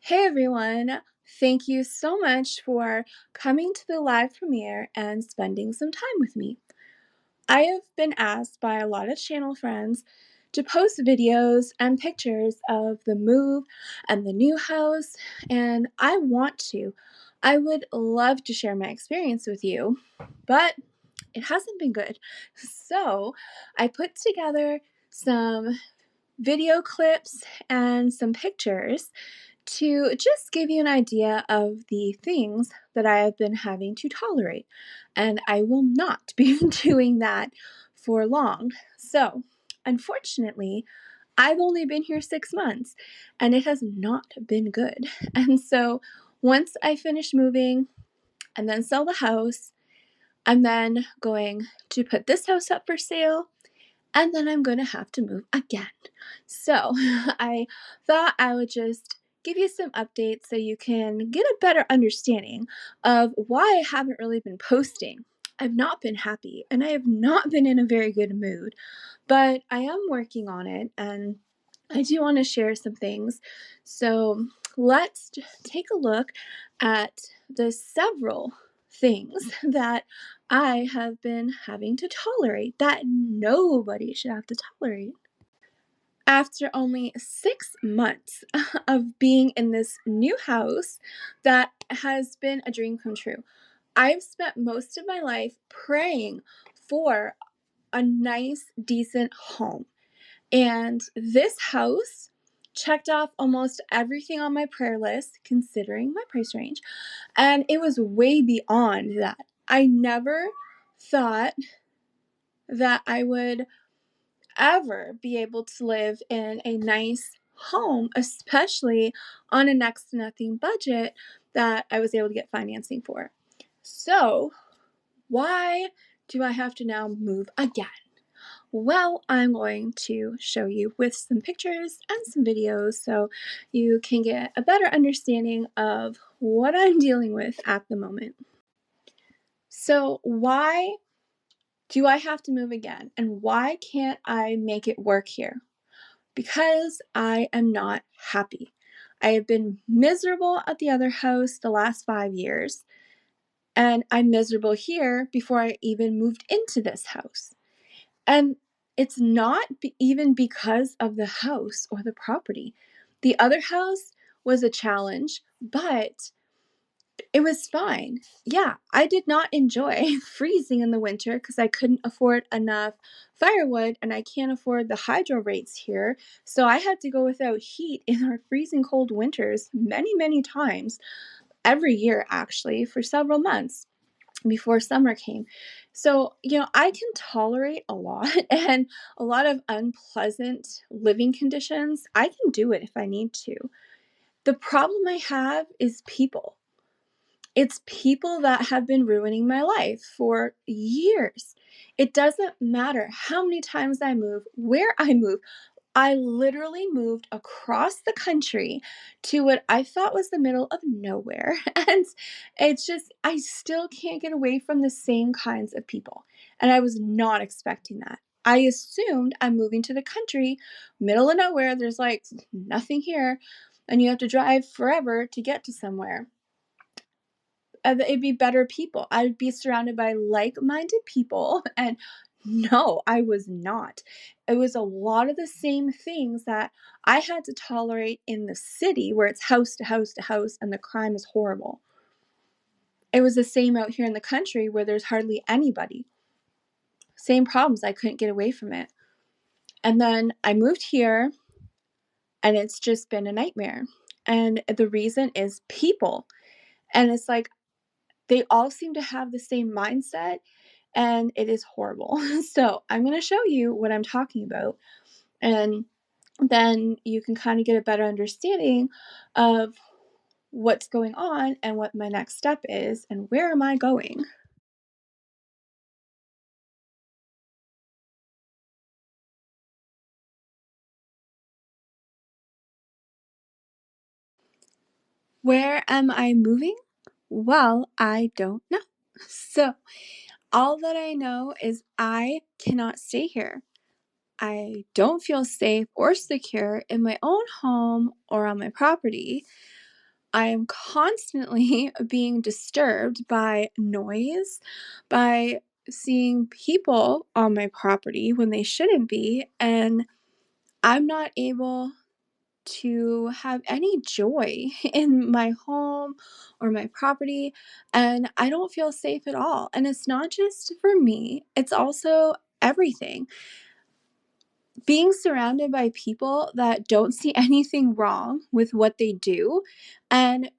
Hey everyone, thank you so much for coming to the live premiere and spending some time with me. I have been asked by a lot of channel friends to post videos and pictures of the move and the new house, and I want to. I would love to share my experience with you, but it hasn't been good. So I put together some video clips and some pictures to just give you an idea of the things that I have been having to tolerate. And I will not be doing that for long. So, unfortunately, I've only been here 6 months and it has not been good. And so, once I finish moving and then sell the house, I'm then going to put this house up for sale and then I'm going to have to move again. So I thought I would just give you some updates so you can get a better understanding of why I haven't really been posting. I've not been happy and I have not been in a very good mood, but I am working on it and I do want to share some things. So let's take a look at the several things that I have been having to tolerate that nobody should have to tolerate. After only 6 months of being in this new house that has been a dream come true, I've spent most of my life praying for a nice, decent home. And this house checked off almost everything on my prayer list, considering my price range. And it was way beyond that. I never thought that I would ever be able to live in a nice home, especially on a next to nothing budget that I was able to get financing for. So, why do I have to now move again? Well, I'm going to show you with some pictures and some videos so you can get a better understanding of what I'm dealing with at the moment. So, why do I have to move again? And why can't I make it work here? Because I am not happy. I have been miserable at the other house the last 5 years, and I'm miserable here before I even moved into this house. And it's not even because of the house or the property. The other house was a challenge, but it was fine. Yeah, I did not enjoy freezing in the winter because I couldn't afford enough firewood and I can't afford the hydro rates here. So I had to go without heat in our freezing cold winters many, many times every year, actually, for several months before summer came. So, I can tolerate a lot and a lot of unpleasant living conditions. I can do it if I need to. The problem I have is people. It's people that have been ruining my life for years. It doesn't matter how many times I move, where I move. I literally moved across the country to what I thought was the middle of nowhere. And it's just, I still can't get away from the same kinds of people. And I was not expecting that. I assumed I'm moving to the country, middle of nowhere. There's like nothing here. And you have to drive forever to get to somewhere. It'd be better people. I'd be surrounded by like-minded people, and no, I was not. It was a lot of the same things that I had to tolerate in the city where it's house to house to house and the crime is horrible. It was the same out here in the country where there's hardly anybody. Same problems. I couldn't get away from it. And then I moved here and it's just been a nightmare. And the reason is people. And it's like they all seem to have the same mindset and it is horrible. So, I'm going to show you what I'm talking about, and then you can kind of get a better understanding of what's going on and what my next step is and where am I going. Where am I moving? Well, I don't know. So, all that I know is I cannot stay here. I don't feel safe or secure in my own home or on my property. I am constantly being disturbed by noise, by seeing people on my property when they shouldn't be, and I'm not able to have any joy in my home or my property, and I don't feel safe at all. And it's not just for me, it's also everything. Being surrounded by people that don't see anything wrong with what they do and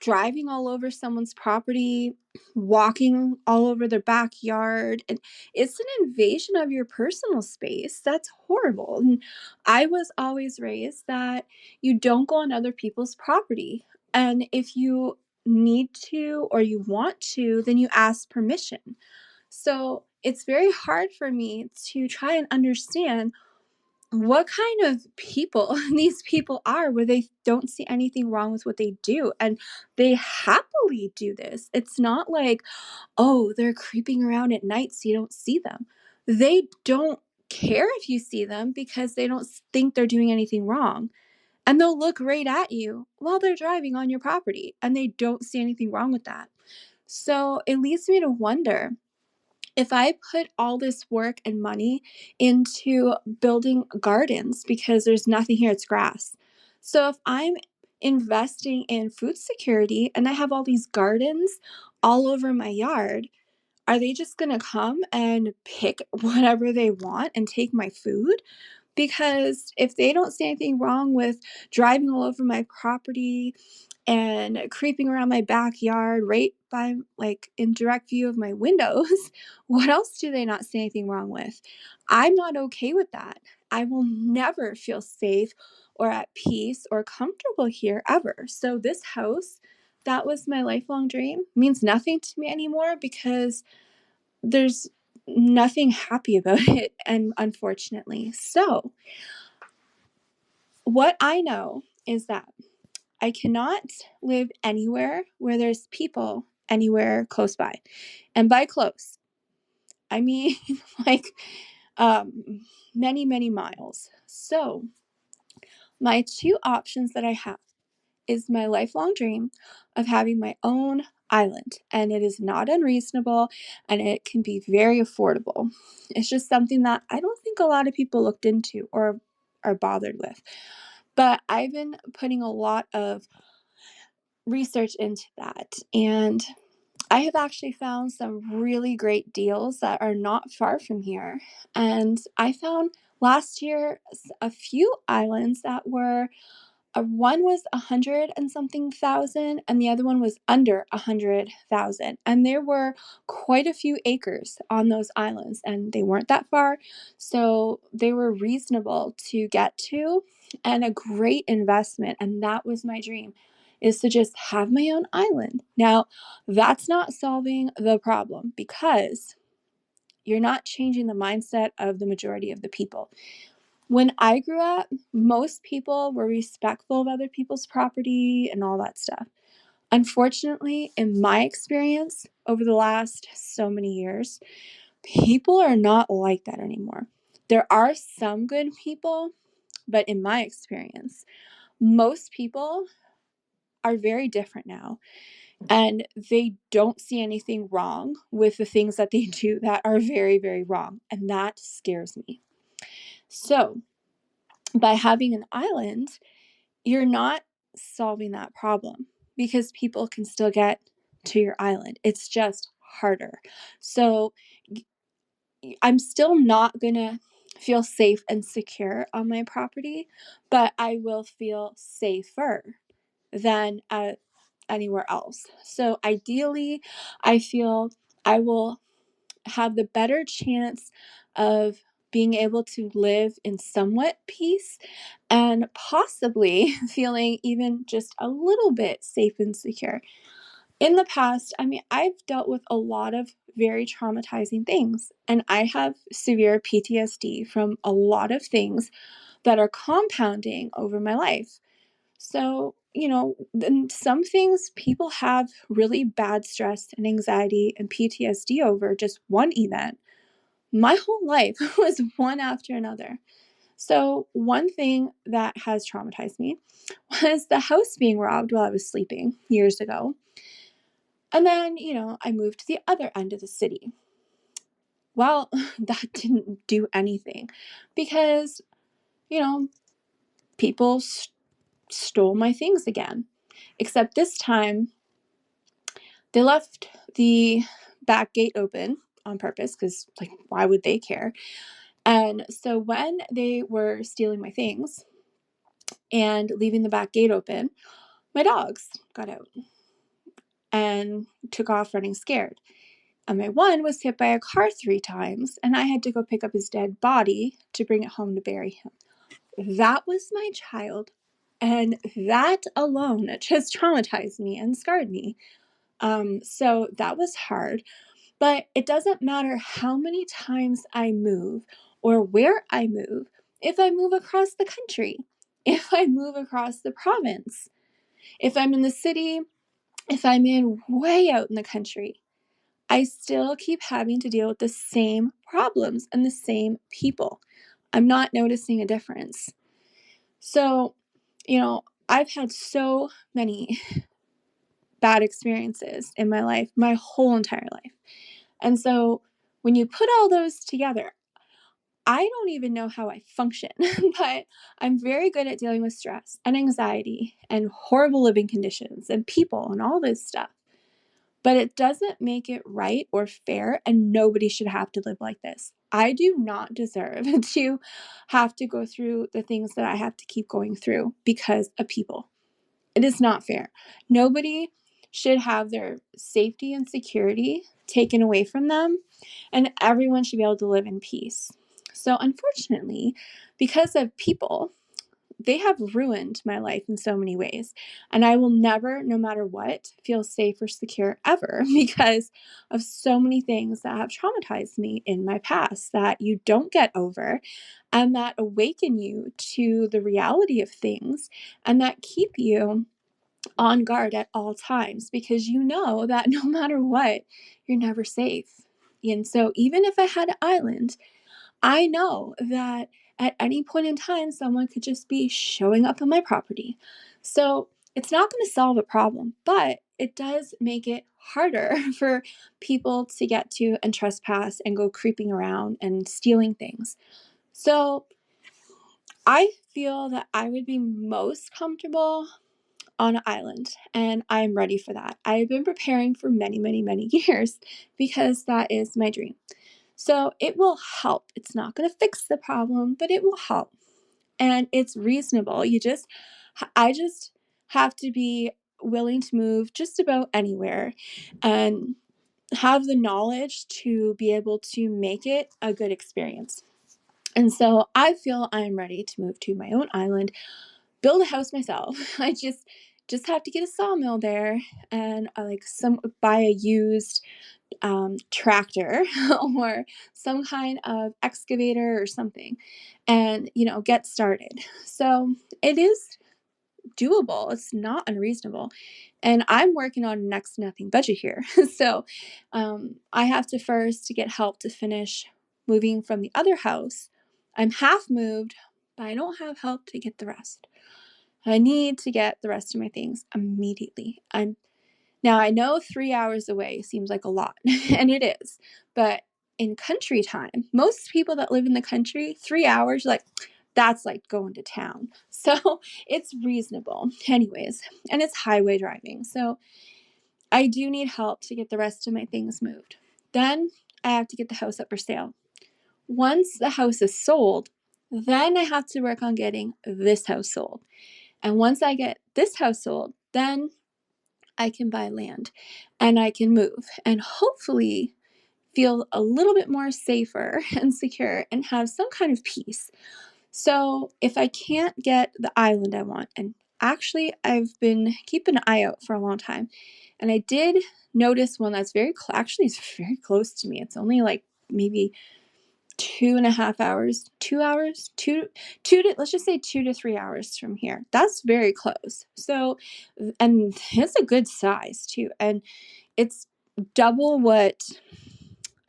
driving all over someone's property, walking all over their backyard, and it's an invasion of your personal space. That's horrible. And I was always raised that you don't go on other people's property. And if you need to or you want to, then you ask permission. So it's very hard for me to try and understand what kind of people these people are where they don't see anything wrong with what they do and they happily do this. It's not like, oh, they're creeping around at night so you don't see them. They don't care if you see them because they don't think they're doing anything wrong. And they'll look right at you while they're driving on your property and they don't see anything wrong with that. So it leads me to wonder, if I put all this work and money into building gardens because there's nothing here, it's grass. So if I'm investing in food security and I have all these gardens all over my yard, are they just going to come and pick whatever they want and take my food? Because if they don't see anything wrong with driving all over my property and creeping around my backyard right by, like, in direct view of my windows, what else do they not see anything wrong with? I'm not okay with that. I will never feel safe or at peace or comfortable here ever. So this house, that was my lifelong dream, means nothing to me anymore because there's nothing happy about it, and unfortunately. So, what I know is that I cannot live anywhere where there's people anywhere close by. And by close, I mean like many, many miles. So, my two options that I have is my lifelong dream of having my own island. And it is not unreasonable and it can be very affordable. It's just something that I don't think a lot of people looked into or are bothered with. But I've been putting a lot of research into that. And I have actually found some really great deals that are not far from here. And I found last year a few islands that were one was 100 and something thousand, and the other one was under 100,000. And there were quite a few acres on those islands, and they weren't that far, so they were reasonable to get to and a great investment. And that was my dream, is to just have my own island. Now, that's not solving the problem because you're not changing the mindset of the majority of the people. When I grew up, most people were respectful of other people's property and all that stuff. Unfortunately, in my experience over the last so many years, people are not like that anymore. There are some good people, but in my experience, most people are very different now. And they don't see anything wrong with the things that they do that are very, very wrong. And that scares me. So, by having an island, you're not solving that problem because people can still get to your island. It's just harder. So I'm still not going to feel safe and secure on my property, but I will feel safer than anywhere else. So ideally, I feel I will have the better chance of being able to live in somewhat peace and possibly feeling even just a little bit safe and secure. In the past, I mean, I've dealt with a lot of very traumatizing things, and I have severe PTSD from a lot of things that are compounding over my life. So, and some things people have really bad stress and anxiety and PTSD over just one event. My whole life was one after another. So, one thing that has traumatized me was the house being robbed while I was sleeping years ago. And then, I moved to the other end of the city. Well, that didn't do anything because, you know, people stole my things again. Except this time, they left the back gate open on purpose because, like, why would they care? And so when they were stealing my things and leaving the back gate open, my dogs got out and took off running scared. And my one was hit by a car 3 times, and I had to go pick up his dead body to bring it home to bury him. That was my child, and that alone just traumatized me and scarred me. So that was hard, but it doesn't matter how many times I move or where I move, if I move across the country, if I move across the province, if I'm in the city, if I'm in way out in the country, I still keep having to deal with the same problems and the same people. I'm not noticing a difference. So, I've had so many bad experiences in my life, my whole entire life. And so when you put all those together, I don't even know how I function, but I'm very good at dealing with stress and anxiety and horrible living conditions and people and all this stuff. But it doesn't make it right or fair, and nobody should have to live like this. I do not deserve to have to go through the things that I have to keep going through because of people. It is not fair. Nobody should have their safety and security taken away from them, and everyone should be able to live in peace. So, unfortunately, because of people, they have ruined my life in so many ways. And I will never, no matter what, feel safe or secure ever because of so many things that have traumatized me in my past that you don't get over and that awaken you to the reality of things and that keep you on guard at all times because you know that no matter what, you're never safe. And so, even if I had an island, I know that at any point in time, someone could just be showing up on my property. So it's not going to solve a problem, but it does make it harder for people to get to and trespass and go creeping around and stealing things. So I feel that I would be most comfortable on an island, and I'm ready for that. I've been preparing for many, many, many years because that is my dream. So it will help. It's not going to fix the problem, but it will help. And it's reasonable. I just have to be willing to move just about anywhere and have the knowledge to be able to make it a good experience. And so I feel I'm ready to move to my own island, build a house myself. I just have to get a sawmill there and buy a used tractor or some kind of excavator or something and, get started. So it is doable. It's not unreasonable. And I'm working on next to nothing budget here. So I have to first to get help to finish moving from the other house. I'm half moved, but I don't have help to get the rest. I need to get the rest of my things immediately. Now, I know 3 hours away seems like a lot, and it is, but in country time, most people that live in the country, 3 hours, that's like going to town. So it's reasonable, anyways, and it's highway driving. So I do need help to get the rest of my things moved. Then I have to get the house up for sale. Once the house is sold, then I have to work on getting this house sold. And once I get this house sold, then I can buy land and I can move and hopefully feel a little bit more safer and secure and have some kind of peace. So, if I can't get the island I want, and actually, I've been keeping an eye out for a long time, and I did notice one that's actually, it's very close to me. It's only like maybe 2.5 hours, 2 hours, let's just say 2 to 3 hours from here. That's very close. So, and it's a good size too. And it's double what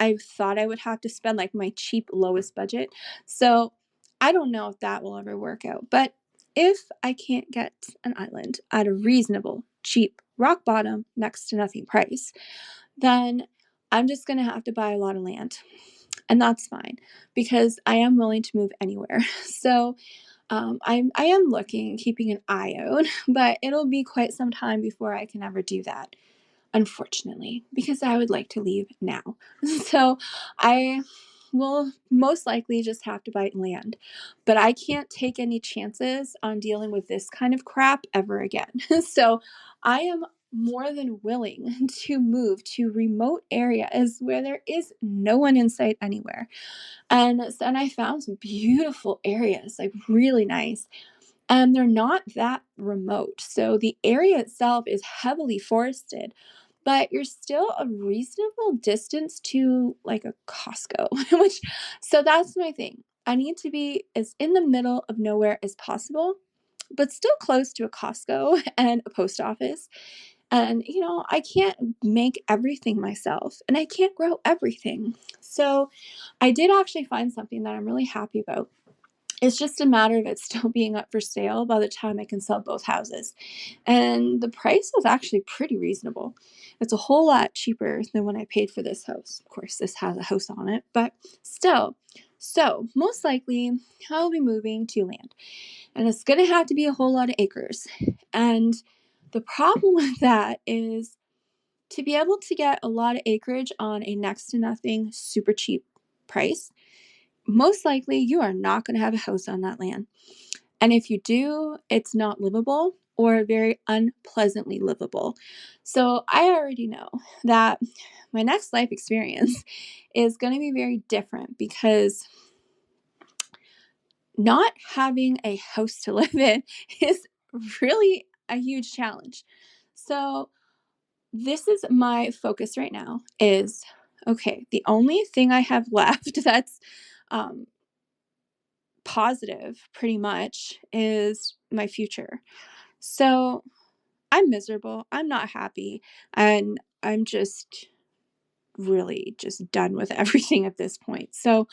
I thought I would have to spend, like my cheap lowest budget. So I don't know if that will ever work out, but if I can't get an island at a reasonable, cheap, rock bottom, next to nothing price, then I'm just going to have to buy a lot of land. And that's fine because I am willing to move anywhere. So I am looking, keeping an eye out, but it'll be quite some time before I can ever do that, unfortunately, because I would like to leave now. So I will most likely just have to buy land, but I can't take any chances on dealing with this kind of crap ever again. So I am more than willing to move to remote areas where there is no one in sight anywhere. And I found some beautiful areas, like really nice. And they're not that remote. So the area itself is heavily forested, but you're still a reasonable distance to like a Costco, which, so that's my thing. I need to be as in the middle of nowhere as possible, but still close to a Costco and a post office. And, I can't make everything myself and I can't grow everything. So I did actually find something that I'm really happy about. It's just a matter of it still being up for sale by the time I can sell both houses. And the price was actually pretty reasonable. It's a whole lot cheaper than when I paid for this house. Of course, this has a house on it, but still. So, most likely, I'll be moving to land. And it's going to have to be a whole lot of acres. And the problem with that is to be able to get a lot of acreage on a next to nothing, super cheap price, most likely you are not going to have a house on that land. And if you do, it's not livable or very unpleasantly livable. So I already know that my next life experience is going to be very different because not having a house to live in is really a huge challenge. So this is my focus right now is okay, the only thing I have left that's um, positive pretty much is my future. So I'm miserable. I'm not happy. And I'm just really just done with everything at this point. So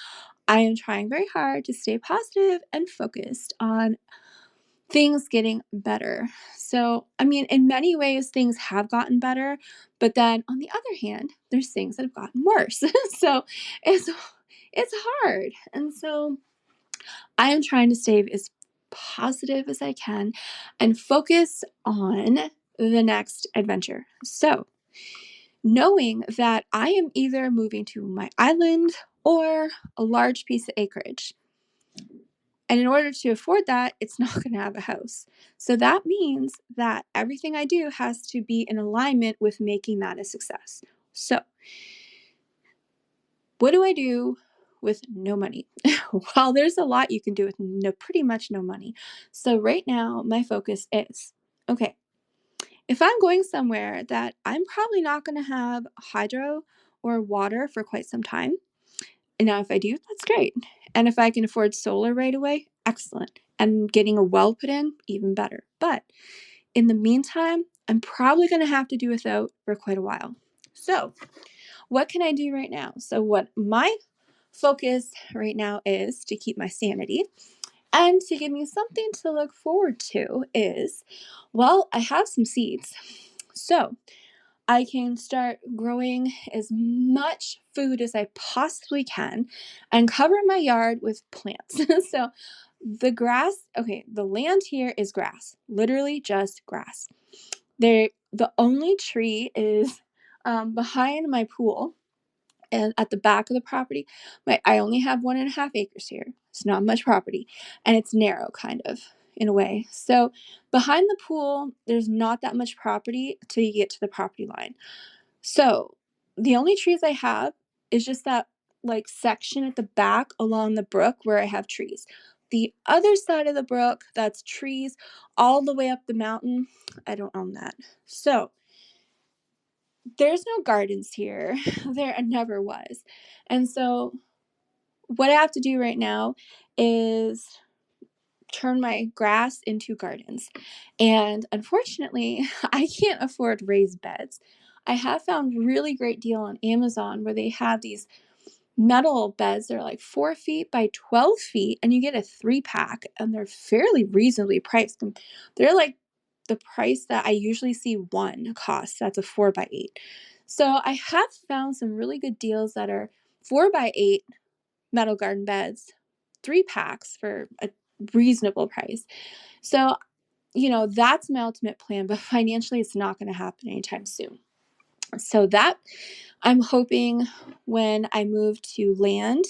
I am trying very hard to stay positive and focused on things getting better. So, I mean, in many ways, things have gotten better. But then on the other hand, there's things that have gotten worse. So it's, it's hard. And so I am trying to stay as positive as I can and focus on the next adventure. So, knowing that I am either moving to my island or a large piece of acreage. And in order to afford that, it's not going to have a house. So that means that everything I do has to be in alignment with making that a success. So, what do I do with no money? Well, there's a lot you can do with pretty much no money. So right now, my focus is, okay, if I'm going somewhere that I'm probably not going to have hydro or water for quite some time, and now if I do, that's great. And if I can afford solar right away, excellent. And getting a well put in, even better. But in the meantime, I'm probably going to have to do without for quite a while. So, what can I do right now? So, what my focus right now is to keep my sanity and to give me something to look forward to is, well, I have some seeds. So, I can start growing as much food as I possibly can and cover my yard with plants. So, the grass, okay, the land here is grass, literally just grass. The only tree is behind my pool and at the back of the property. I only have 1.5 acres here. It's not much property, and it's narrow, kind of in a way. So behind the pool, there's not that much property till you get to the property line. So the only trees I have is just that like section at the back along the brook where I have trees. The other side of the brook, that's trees all the way up the mountain. I don't own that. So there's no gardens here. There never was. And so what I have to do right now is turn my grass into gardens. And unfortunately, I can't afford raised beds. I have found really great deal on Amazon where they have these metal beds that are like 4 feet by 12 feet, and you get a 3-pack, and they're fairly reasonably priced. And they're like the price that I usually see one cost. That's a 4 by 8. So I have found some really good deals that are 4 by 8 metal garden beds, 3-packs for a reasonable price. So, that's my ultimate plan, but financially it's not going to happen anytime soon. So that I'm hoping when I move to land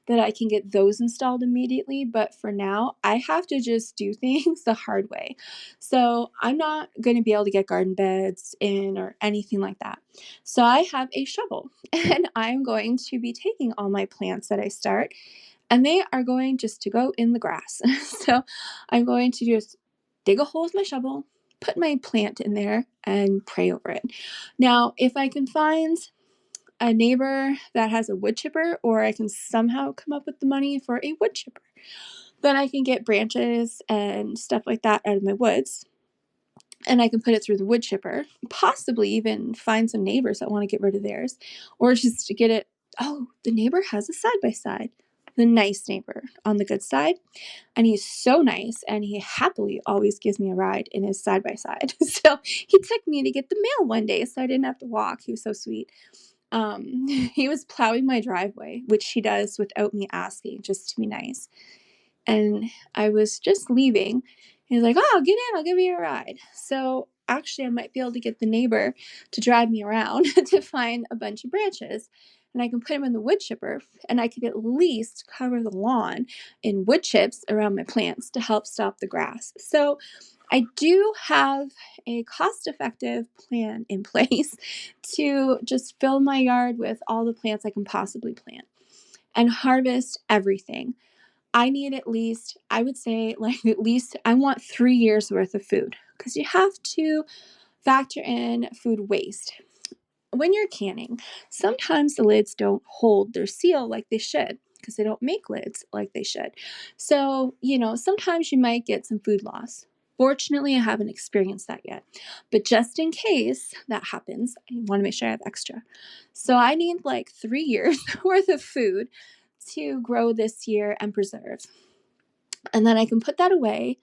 that I can get those installed immediately. But for now, I have to just do things the hard way. So I'm not going to be able to get garden beds in or anything like that. So I have a shovel and I'm going to be taking all my plants that I start and they are going just to go in the grass. So I'm going to just dig a hole with my shovel, put my plant in there, and pray over it. Now, if I can find a neighbor that has a wood chipper, or I can somehow come up with the money for a wood chipper, then I can get branches and stuff like that out of my woods, and I can put it through the wood chipper, possibly even find some neighbors that want to get rid of theirs, or just to get it. Oh, the neighbor has a side-by-side. The nice neighbor on the good side. And he's so nice, and he happily always gives me a ride in his side-by-side. So he took me to get the mail one day so I didn't have to walk. He was so sweet. He was plowing my driveway, which he does without me asking, just to be nice. And I was just leaving. He was like, "Oh, get in, I'll give you a ride." So actually, I might be able to get the neighbor to drive me around to find a bunch of branches. And I can put them in the wood chipper, and I could at least cover the lawn in wood chips around my plants to help stop the grass. So I do have a cost-effective plan in place to just fill my yard with all the plants I can possibly plant and harvest everything. I need at least, I would say, like at least I want 3 years worth of food because you have to factor in food waste. When you're canning, sometimes the lids don't hold their seal like they should because they don't make lids like they should. So, sometimes you might get some food loss. Fortunately, I haven't experienced that yet. But just in case that happens, I want to make sure I have extra. So I need like 3 years worth of food to grow this year and preserve. And then I can put that away.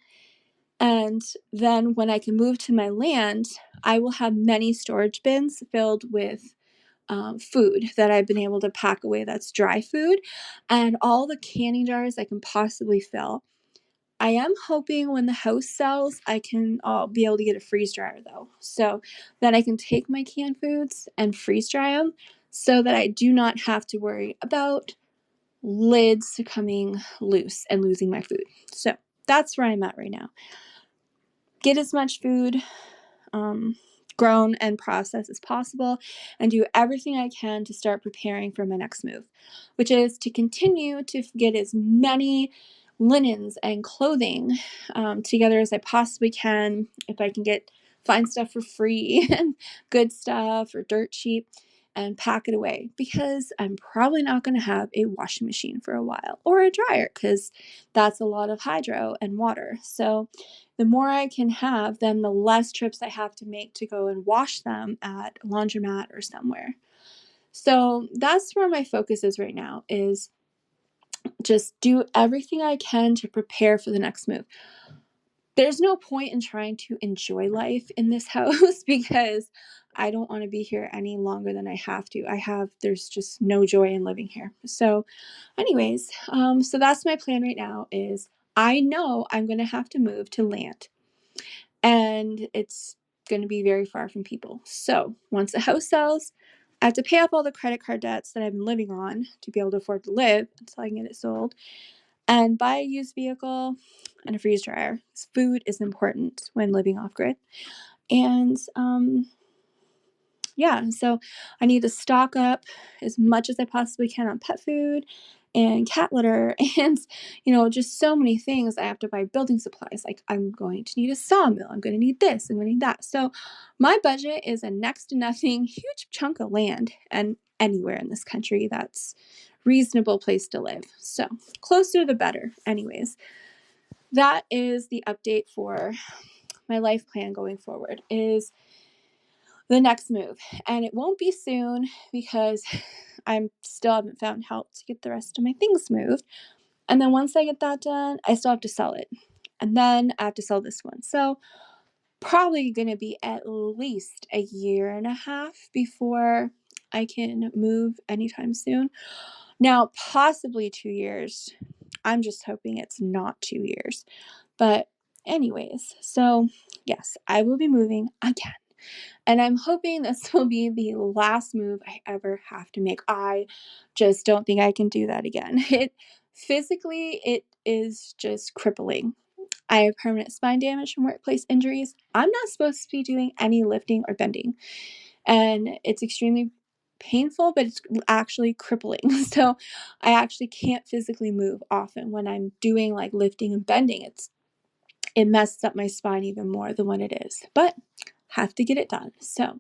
And then when I can move to my land, I will have many storage bins filled with food that I've been able to pack away that's dry food and all the canning jars I can possibly fill. I am hoping when the house sells, I can be able to get a freeze dryer though. So that I can take my canned foods and freeze dry them so that I do not have to worry about lids coming loose and losing my food. So that's where I'm at right now. Get as much food grown and processed as possible and do everything I can to start preparing for my next move, which is to continue to get as many linens and clothing together as I possibly can. If I can find stuff for free and good stuff or dirt cheap and pack it away because I'm probably not going to have a washing machine for a while or a dryer because that's a lot of hydro and water. So the more I can have, then the less trips I have to make to go and wash them at a laundromat or somewhere. So that's where my focus is right now, is just do everything I can to prepare for the next move. There's no point in trying to enjoy life in this house because I don't want to be here any longer than I have to. There's just no joy in living here. So anyways, so that's my plan right now is I know I'm going to have to move to land. And it's going to be very far from people. So once the house sells, I have to pay off all the credit card debts that I've been living on to be able to afford to live until I can get it sold and buy a used vehicle and a freeze dryer. Food is important when living off grid. And so I need to stock up as much as I possibly can on pet food and cat litter and, just so many things. I have to buy building supplies. Like I'm going to need a sawmill. I'm going to need this. I'm going to need that. So my budget is a next to nothing huge chunk of land and anywhere in this country that's reasonable place to live. So closer the better. Anyways, that is the update for my life plan going forward is the next move. And it won't be soon because I still haven't found help to get the rest of my things moved. And then once I get that done, I still have to sell it. And then I have to sell this one. So probably going to be at least a year and a half before I can move anytime soon. Now, possibly 2 years. I'm just hoping it's not 2 years. But anyways, so yes, I will be moving again. And I'm hoping this will be the last move I ever have to make. I just don't think I can do that again. It is just crippling. I have permanent spine damage from workplace injuries. I'm not supposed to be doing any lifting or bending. And it's extremely painful, but it's actually crippling. So I actually can't physically move often when I'm doing like lifting and bending. It messes up my spine even more than what it is. But have to get it done. So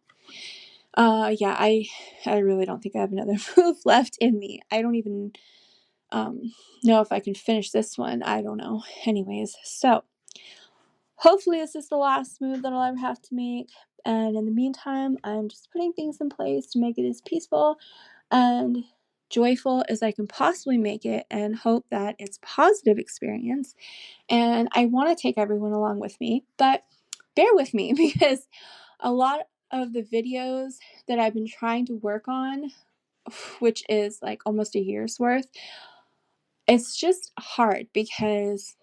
yeah, I really don't think I have another move left in me. I don't even know if I can finish this one. I don't know. Anyways, so hopefully this is the last move that I'll ever have to make. And in the meantime, I'm just putting things in place to make it as peaceful and joyful as I can possibly make it, and hope that it's a positive experience. And I want to take everyone along with me, but bear with me because a lot of the videos that I've been trying to work on, which is like almost a year's worth, it's just hard because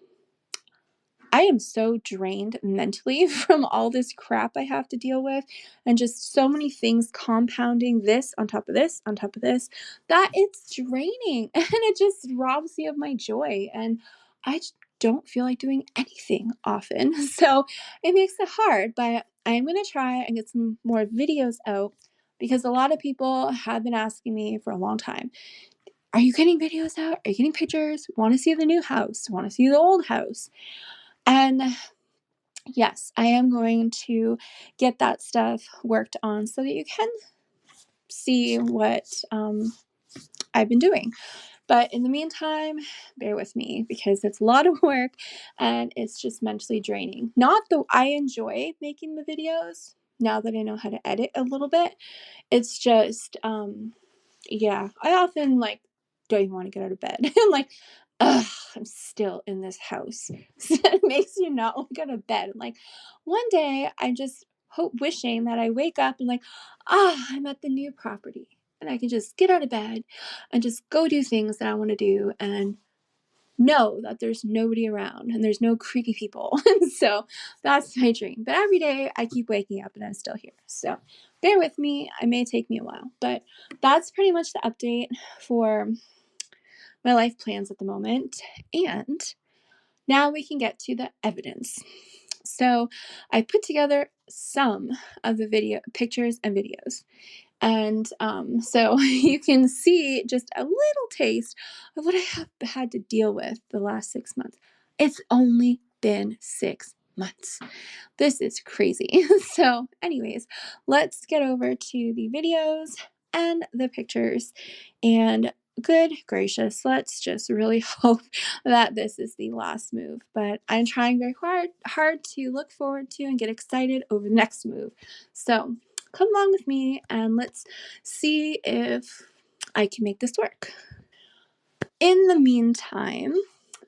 I am so drained mentally from all this crap I have to deal with, and just so many things compounding this on top of this on top of this, that it's draining and it just robs me of my joy. And I just don't feel like doing anything often. So it makes it hard, but I'm going to try and get some more videos out because a lot of people have been asking me for a long time, are you getting videos out? Are you getting pictures? Want to see the new house? Want to see the old house? And yes, I am going to get that stuff worked on so that you can see what I've been doing. But in the meantime, bear with me because it's a lot of work and it's just mentally draining. Not that I enjoy making the videos now that I know how to edit a little bit. It's just, yeah, I often like don't even want to get out of bed. I'm like, ugh, I'm still in this house. It makes you not want to go to bed. I'm like, one day I just wishing that I wake up and like, I'm at the new property and I can just get out of bed and just go do things that I want to do and know that there's nobody around and there's no creepy people. And so that's my dream. But every day I keep waking up and I'm still here. So bear with me. It may take me a while, but that's pretty much the update for my life plans at the moment. And now we can get to the evidence. So I put together some of the pictures and videos. And so you can see just a little taste of what I have had to deal with the last 6 months. It's only been 6 months. This is crazy. So anyways, let's get over to the videos and the pictures. And good gracious, let's just really hope that this is the last move. But I'm trying very hard to look forward to and get excited over the next move. So come along with me and let's see if I can make this work. In the meantime,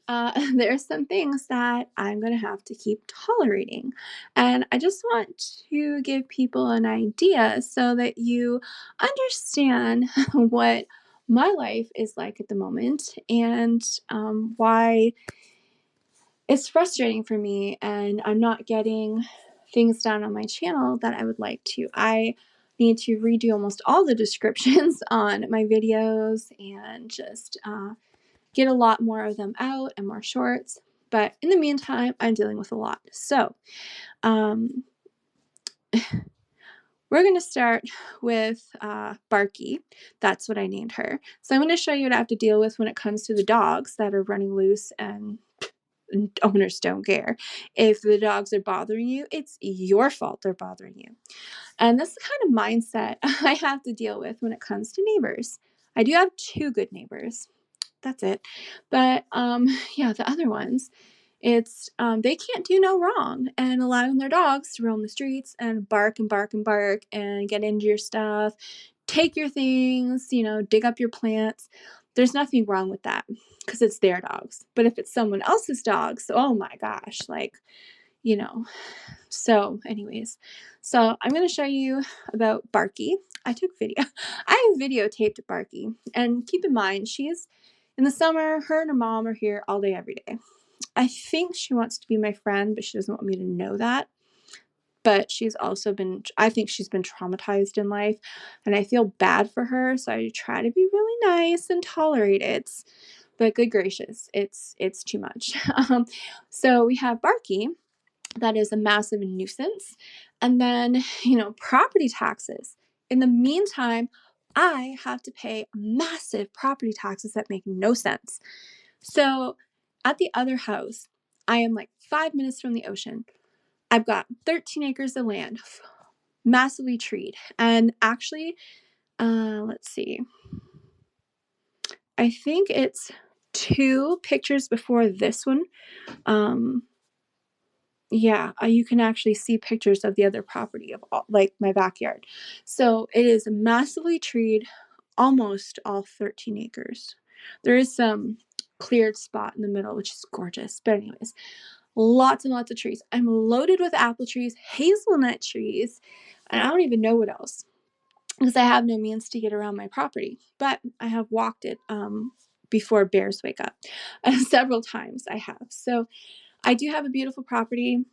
there are some things that I'm going to have to keep tolerating. And I just want to give people an idea so that you understand what my life is like at the moment and why it's frustrating for me and I'm not getting things done on my channel that I would like to. I need to redo almost all the descriptions on my videos and just get a lot more of them out and more shorts. But in the meantime, I'm dealing with a lot. So we're going to start with Barky. That's what I named her. So I'm going to show you what I have to deal with when it comes to the dogs that are running loose and owners don't care. If the dogs are bothering you, it's your fault they're bothering you. And this is the kind of mindset I have to deal with when it comes to neighbors. I do have 2 good neighbors. That's it. But yeah, the other ones, They can't do no wrong, and allowing their dogs to roam the streets and bark and bark and bark and get into your stuff, take your things, dig up your plants. There's nothing wrong with that because it's their dogs. But if it's someone else's dogs, oh my gosh, you know. So, anyways, I'm going to show you about Barky. I took video. I videotaped Barky, and keep in mind, she's in the summer. Her and her mom are here all day, every day. I think she wants to be my friend, but she doesn't want me to know that. But I think she's been traumatized in life, and I feel bad for her. So I try to be really nice and tolerate it. But good gracious, it's too much. So we have Barky, that is a massive nuisance. And then, property taxes. In the meantime, I have to pay massive property taxes that make no sense. So at the other house, I am like 5 minutes from the ocean. I've got 13 acres of land, massively treed. And actually, let's see, I think it's 2 pictures before this one. Yeah, you can actually see pictures of the other property of like my backyard. So it is massively treed, almost all 13 acres. There is some cleared spot in the middle, which is gorgeous. But anyways, lots and lots of trees. I'm loaded with apple trees, hazelnut trees, and I don't even know what else because I have no means to get around my property. But I have walked it before bears wake up. Several times I have. So I do have a beautiful property.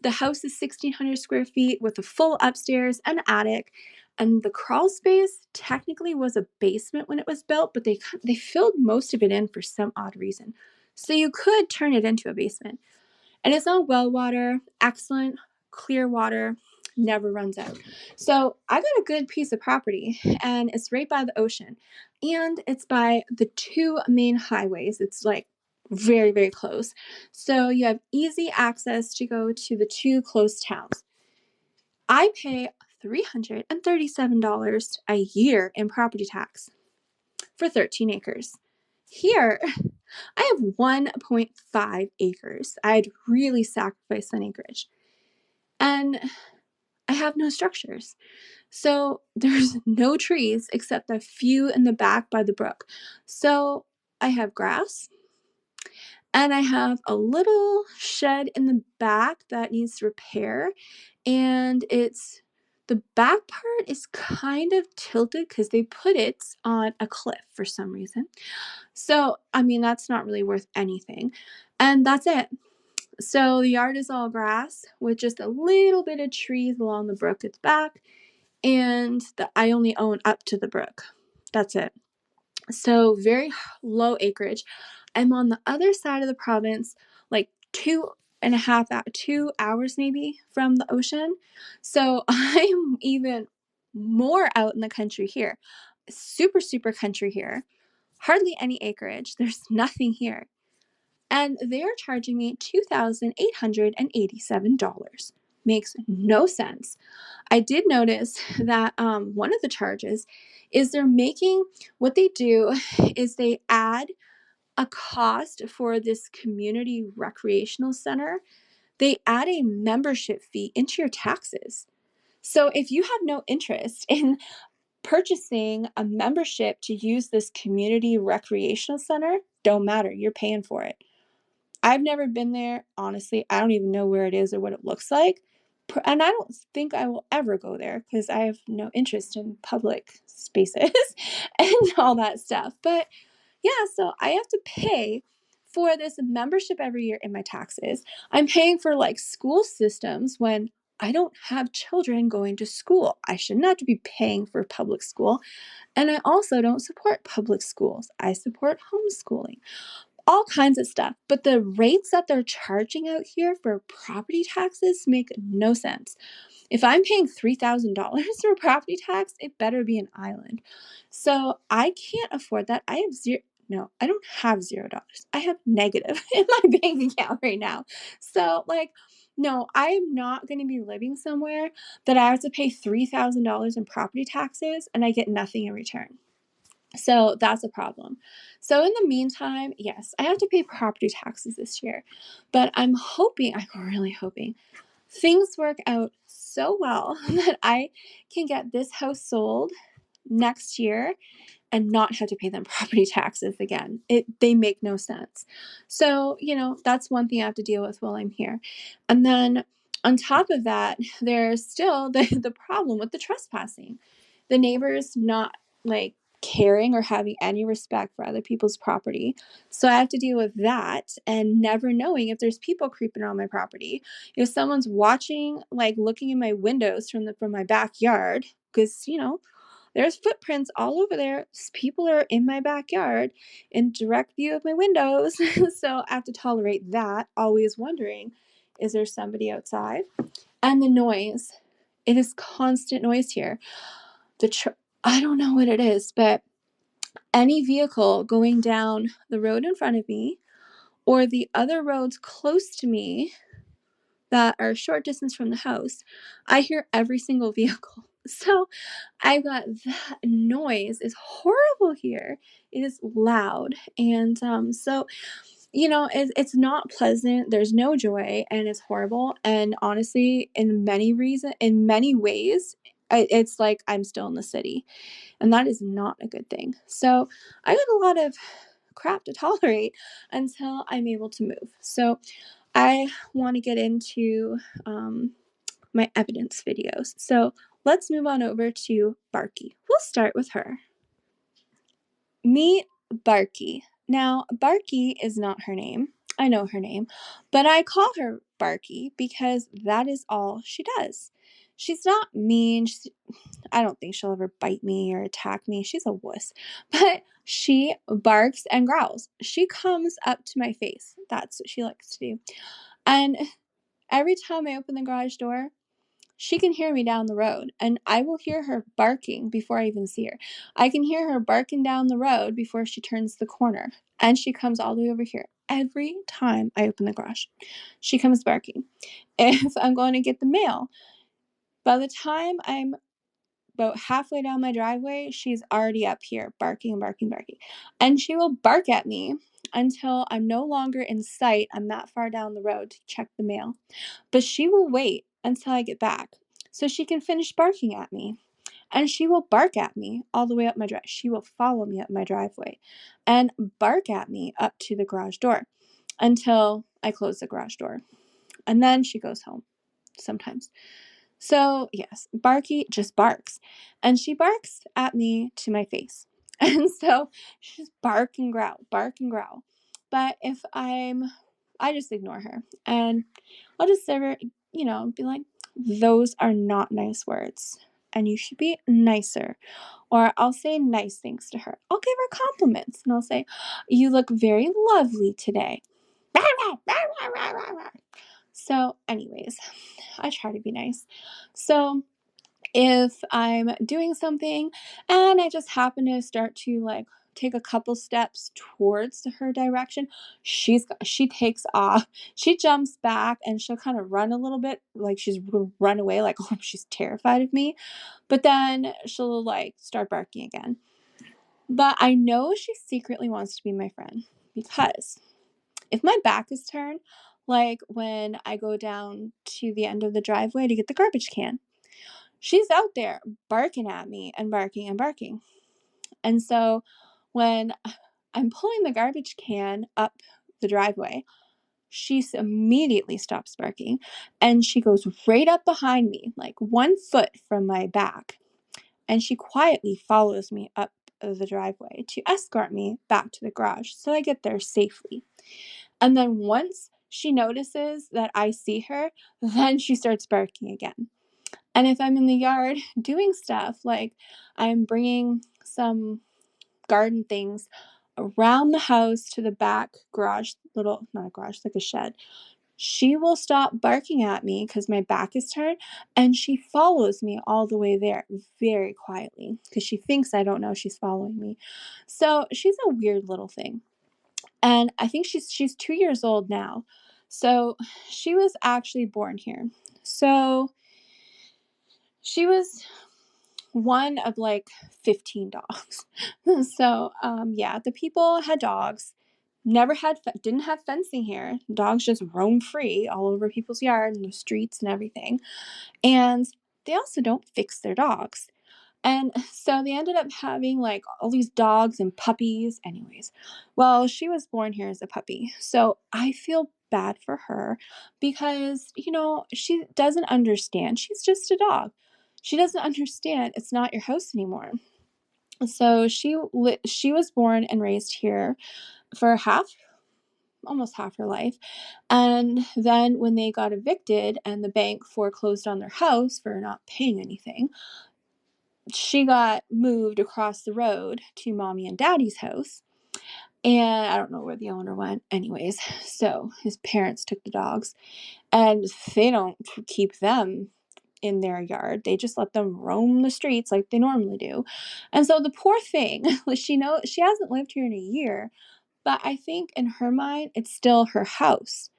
The house is 1,600 square feet with a full upstairs and attic. And the crawl space technically was a basement when it was built, but they filled most of it in for some odd reason. So you could turn it into a basement. And it's on well water, excellent, clear water, never runs out. So I got a good piece of property, and it's right by the ocean. And it's by the 2 main highways. It's like very, very close. So you have easy access to go to the 2 close towns. I pay $337 a year in property tax for 13 acres. Here, I have 1.5 acres. I'd really sacrificed on acreage. And I have no structures. So there's no trees except a few in the back by the brook. So I have grass, and I have a little shed in the back that needs repair. And the back part is kind of tilted because they put it on a cliff for some reason. So, I mean, that's not really worth anything. And that's it. So the yard is all grass with just a little bit of trees along the brook at the back. And I only own up to the brook. That's it. So very low acreage. I'm on the other side of the province, like 2 hours maybe from the ocean. So I'm even more out in the country here. Super, super country here. Hardly any acreage. There's nothing here. And they're charging me $2,887. Makes no sense. I did notice that one of the charges is what they do is they add a cost for this community recreational center. They add a membership fee into your taxes. So if you have no interest in purchasing a membership to use this community recreational center, don't matter, you're paying for it. I've never been there. Honestly, I don't even know where it is or what it looks like. And I don't think I will ever go there because I have no interest in public spaces and all that stuff. But yeah, so I have to pay for this membership every year in my taxes. I'm paying for like school systems when I don't have children going to school. I should not be paying for public school. And I also don't support public schools. I support homeschooling, all kinds of stuff. But the rates that they're charging out here for property taxes make no sense. If I'm paying $3,000 for property tax, it better be an island. So I can't afford that. I don't have $0. I have negative in my bank account right now. So no, I am not going to be living somewhere that I have to pay $3,000 in property taxes and I get nothing in return. So that's a problem. So in the meantime, yes, I have to pay property taxes this year, but I'm really hoping things work out so well that I can get this house sold next year and not have to pay them property taxes again. They make no sense. So, that's one thing I have to deal with while I'm here. And then on top of that, there's still the problem with the trespassing. The neighbors not like caring or having any respect for other people's property. So I have to deal with that and never knowing if there's people creeping on my property. If someone's watching, like looking in my windows from my backyard, because there's footprints all over there. People are in my backyard in direct view of my windows. So I have to tolerate that, always wondering, is there somebody outside? And the noise. It is constant noise here. I don't know what it is, but any vehicle going down the road in front of me or the other roads close to me that are a short distance from the house, I hear every single vehicle. So I've got that noise is horrible here. It is loud. And so, it's not pleasant. There's no joy and it's horrible. And honestly, in many ways, it's like I'm still in the city. And that is not a good thing. So I got a lot of crap to tolerate until I'm able to move. So I want to get into my evidence videos. So let's move on over to Barky. We'll start with her. Meet Barky. Now, Barky is not her name. I know her name, but I call her Barky because that is all she does. She's not mean. I don't think she'll ever bite me or attack me. She's a wuss. But she barks and growls. She comes up to my face. That's what she likes to do. And every time I open the garage door, she can hear me down the road, and I will hear her barking before I even see her. I can hear her barking down the road before she turns the corner, and she comes all the way over here. Every time I open the garage, she comes barking. If I'm going to get the mail, by the time I'm about halfway down my driveway, she's already up here barking and barking, barking. And she will bark at me until I'm no longer in sight. I'm that far down the road to check the mail. But she will wait until I get back so she can finish barking at me. And she will bark at me all the way up my drive. She will follow me up my driveway and bark at me up to the garage door until I close the garage door. And then she goes home sometimes. So, yes, Barky just barks. And she barks at me to my face. And so she just bark and growl, bark and growl. But I just ignore her. And I'll just sit her, be like, those are not nice words. And you should be nicer. Or I'll say nice things to her. I'll give her compliments. And I'll say, you look very lovely today. So, anyways, I try to be nice. So, if I'm doing something and I just happen to start to take a couple steps towards her direction, she takes off. She jumps back and she'll kind of run a little bit, like she's gonna run away, like she's terrified of me. But then she'll start barking again. But I know she secretly wants to be my friend because if my back is turned, like when I go down to the end of the driveway to get the garbage can, she's out there barking at me and barking and barking. And so when I'm pulling the garbage can up the driveway, she immediately stops barking and she goes right up behind me, like 1 foot from my back. And she quietly follows me up the driveway to escort me back to the garage so I get there safely. And then once she notices that I see her, then she starts barking again. And if I'm in the yard doing stuff, like I'm bringing some garden things around the house to the back garage, not a garage, like a shed, she will stop barking at me because my back is turned and she follows me all the way there very quietly because she thinks I don't know she's following me. So she's a weird little thing. And I think she's 2 years old now. So she was actually born here. So she was one of like 15 dogs. So, yeah, the people had dogs, never had, didn't have fencing here. Dogs just roam free all over people's yard and the streets and everything. And they also don't fix their dogs. And so they ended up having like all these dogs and puppies. Anyways, well, she was born here as a puppy. So I feel bad for her because, she doesn't understand. She's just a dog. She doesn't understand it's not your house anymore. So she was born and raised here for almost half her life. And then when they got evicted and the bank foreclosed on their house for not paying anything, she got moved across the road to mommy and daddy's house. And I don't know where the owner went. Anyways, so his parents took the dogs and they don't keep them in their yard. They just let them roam the streets like they normally do. And so the poor thing, she hasn't lived here in a year, but I think in her mind it's still her house.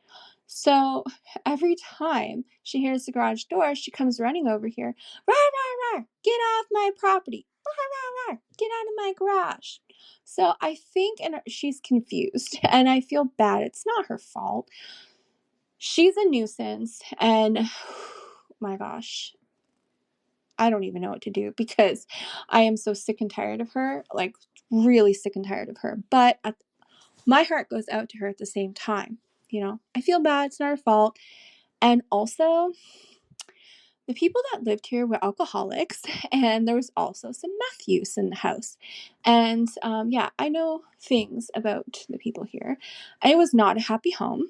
So every time she hears the garage door, she comes running over here. Rawr, rawr, rawr, get off my property. Rawr, rawr, rawr, get out of my garage. So I think she's confused and I feel bad. It's not her fault. She's a nuisance and my gosh, I don't even know what to do because I am so sick and tired of her, like really sick and tired of her. But my heart goes out to her at the same time. I feel bad. It's not her fault. And also, the people that lived here were alcoholics, and there was also some meth use in the house. And yeah, I know things about the people here. It was not a happy home.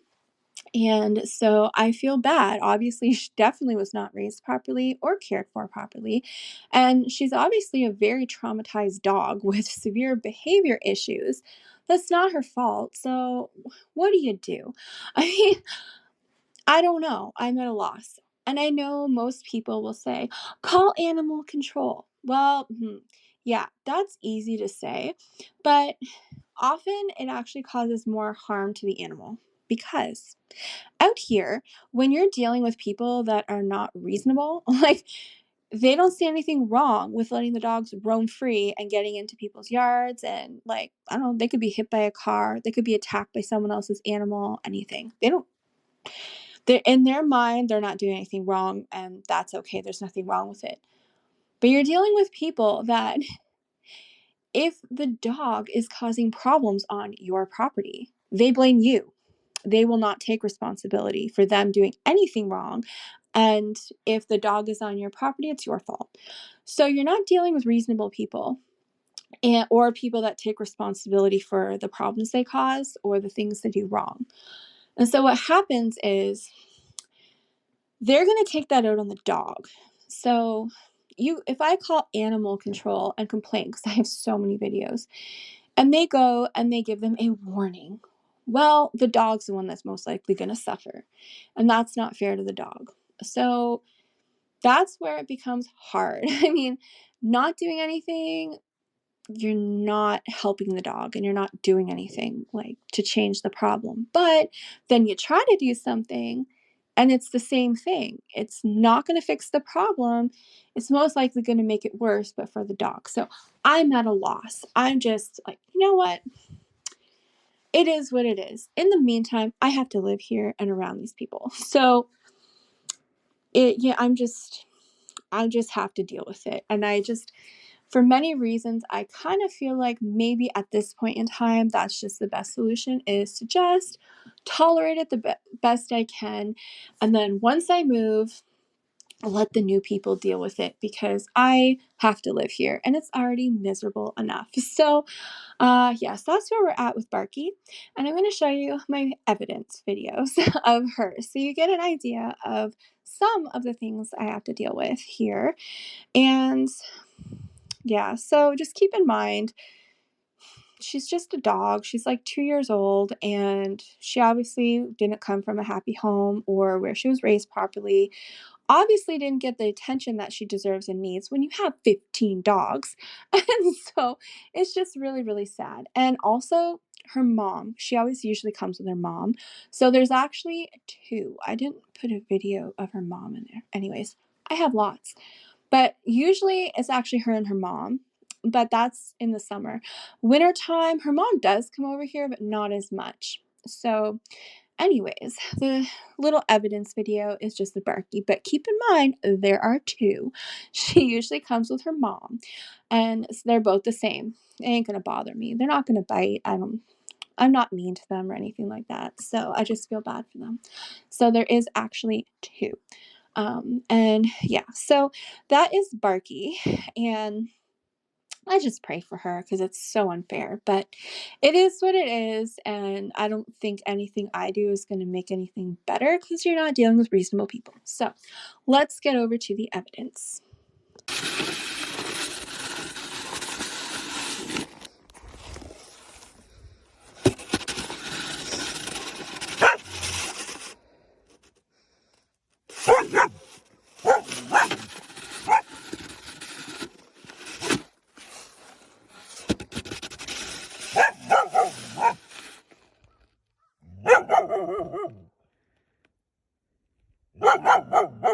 And so I feel bad. Obviously, she definitely was not raised properly or cared for properly. And she's obviously a very traumatized dog with severe behavior issues. That's not her fault. So, what do you do? I mean, I don't know. I'm at a loss. And I know most people will say, call animal control. Well, yeah, that's easy to say. But often it actually causes more harm to the animal because out here, when you're dealing with people that are not reasonable, like they don't see anything wrong with letting the dogs roam free and getting into people's yards. And, like, I don't know, they could be hit by a car, they could be attacked by someone else's animal, anything. They're in their mind, they're not doing anything wrong, and that's okay. There's nothing wrong with it. But you're dealing with people that if the dog is causing problems on your property, they blame you. They will not take responsibility for them doing anything wrong. And if the dog is on your property, it's your fault. So you're not dealing with reasonable people or people that take responsibility for the problems they cause or the things they do wrong. And so what happens is they're going to take that out on the dog. So if I call animal control and complain, because I have so many videos, and they go and they give them a warning, well, the dog's the one that's most likely going to suffer. And that's not fair to the dog. So that's where it becomes hard. I mean, not doing anything, you're not helping the dog and you're not doing anything like to change the problem. But then you try to do something and it's the same thing. It's not going to fix the problem. It's most likely going to make it worse, but for the dog. So I'm at a loss. I'm just like, you know what? It is what it is. In the meantime, I have to live here and around these people. So I just have to deal with it. And for many reasons, I kind of feel like maybe at this point in time, that's just the best solution is to just tolerate it the best I can. And then once I move, let the new people deal with it because I have to live here and it's already miserable enough. So, yes, that's where we're at with Barky. And I'm going to show you my evidence videos of her so you get an idea of some of the things I have to deal with here. And yeah, so just keep in mind, she's just a dog. She's like 2 years old, and she obviously didn't come from a happy home or where she was raised properly. Obviously, didn't get the attention that she deserves and needs when you have 15 dogs. And so it's just really, really sad. And also, her mom, she always usually comes with her mom. So there's actually two. I didn't put a video of her mom in there. Anyways, I have lots. But usually it's actually her and her mom, but that's in the summer. Wintertime, her mom does come over here, but not as much. So, anyways, the little evidence video is just the Barky, but keep in mind there are two. She usually comes with her mom, and they're both the same. It ain't gonna bother me. They're not gonna bite. I'm not mean to them or anything like that. So I just feel bad for them. So there is actually two. And yeah, so that is Barky, and I just pray for her because it's so unfair, but it is what it is, and I don't think anything I do is going to make anything better because you're not dealing with reasonable people. So let's get over to the evidence.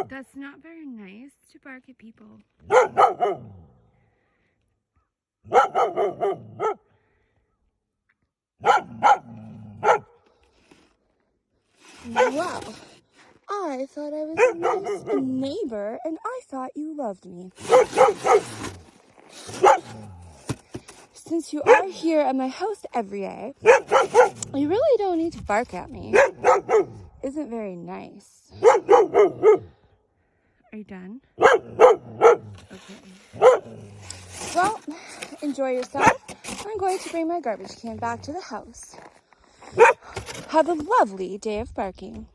That's not very nice to bark at people. Wow, I thought I was a nice neighbor and I thought you loved me. Since you are here at my house every day, you really don't need to bark at me. Isn't very nice. Are you done? Okay. Well, enjoy yourself. I'm going to bring my garbage can back to the house. Have a lovely day of barking.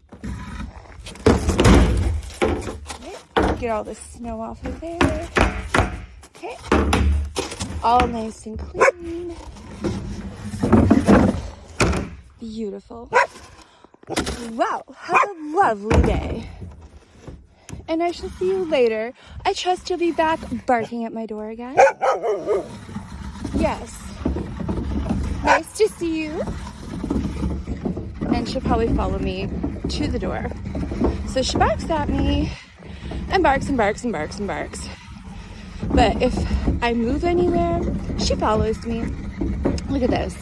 Okay, get all the snow off of there. Okay, all nice and clean. Beautiful. Wow, have a lovely day. And I shall see you later. I trust you'll be back barking at my door again. Yes. Nice to see you. And she'll probably follow me to the door. So she barks at me and barks and barks and barks and barks. But if I move anywhere, she follows me. Look at this.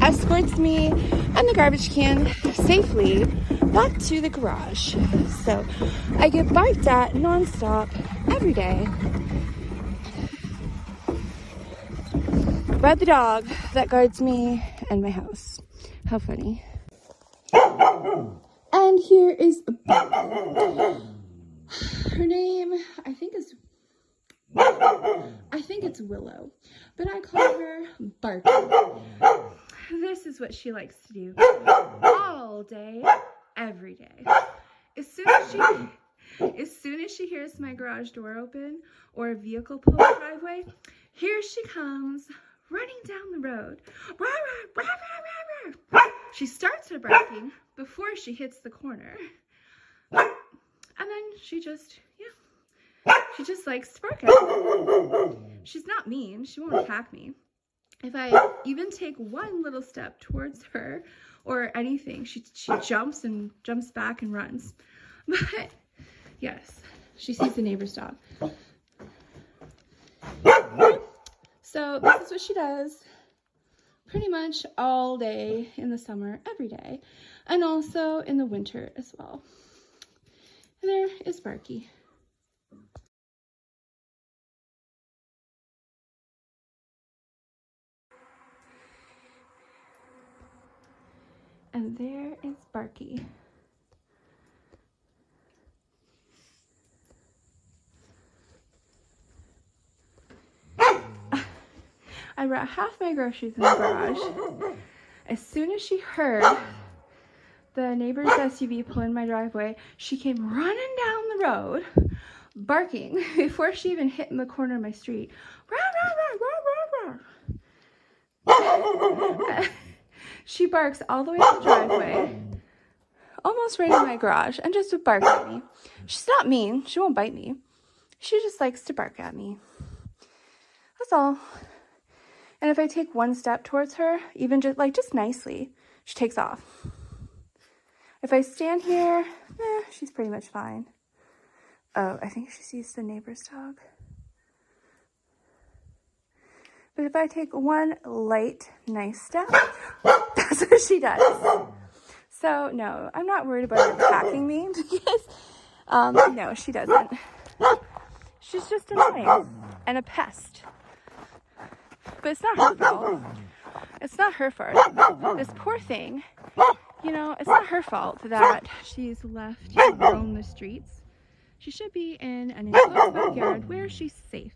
Escorts me and the garbage can safely back to the garage. So I get barked at nonstop every day by the dog that guards me and my house. How funny. And here is her name, I think it's Willow, but I call her Barky. This is what she likes to do all day, every day. As soon as she hears my garage door open or a vehicle pull the driveway, here she comes running down the road. Rah, rah, rah, rah, rah, rah. She starts her barking before she hits the corner. And then she just likes to bark at me. She's not mean. She won't attack me. If I even take one little step towards her or anything, she jumps back and runs. But yes, she sees the neighbor's dog. So this is what she does pretty much all day in the summer, every day, and also in the winter as well. And there is Barky. And there is Barky. I brought half my groceries in the garage. As soon as she heard the neighbor's SUV pull in my driveway, she came running down the road, barking before she even hit in the corner of my street. Rah, rah, rah, rah, rah, rah. She barks all the way to the driveway, almost right in my garage, and just would bark at me. She's not mean. She won't bite me. She just likes to bark at me. That's all. And if I take one step towards her, even just nicely, she takes off. If I stand here, she's pretty much fine. Oh, I think she sees the neighbor's dog. But if I take one light, nice step, that's what she does. So, no, I'm not worried about her attacking me because, no, she doesn't. She's just annoying and a pest. But it's not her fault. It's not her fault. This poor thing, you know, it's not her fault that she's left to roam the streets. She should be in an enclosed backyard where she's safe.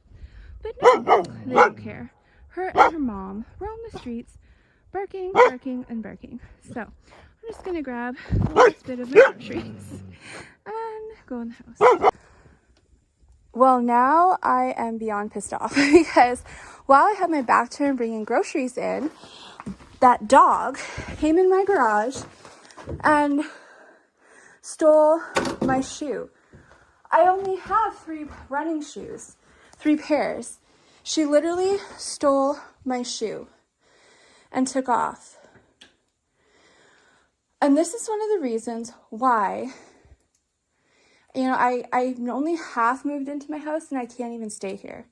But no, they don't care. Her and her mom roam the streets, barking, barking, and barking. So I'm just gonna grab the last bit of my groceries and go in the house. Well, now I am beyond pissed off because while I had my back turned bringing groceries in, that dog came in my garage and stole my shoe. I only have 3 running shoes, 3 pairs. She literally stole my shoe and took off. And this is one of the reasons why, you know, I only half moved into my house and I can't even stay here.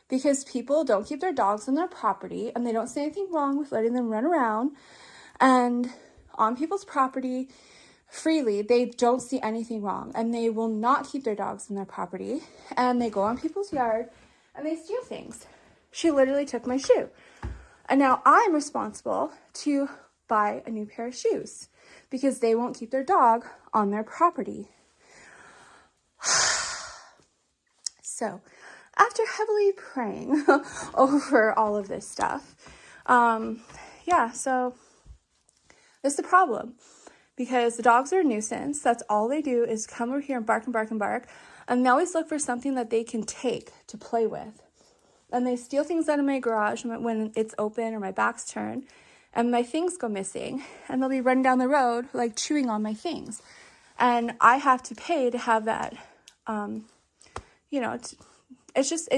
Because people don't keep their dogs on their property and they don't see anything wrong with letting them run around and on people's property freely. They don't see anything wrong and they will not keep their dogs on their property and they go on people's yard and they steal things. She literally took my shoe. And now I'm responsible to buy a new pair of shoes because they won't keep their dog on their property. So, after heavily praying over all of this stuff, so this is the problem because the dogs are a nuisance. That's all they do is come over here and bark and bark and bark. And they always look for something that they can take to play with. And they steal things out of my garage when it's open or my back's turned. And my things go missing. And they'll be running down the road, like chewing on my things. And I have to pay to have that,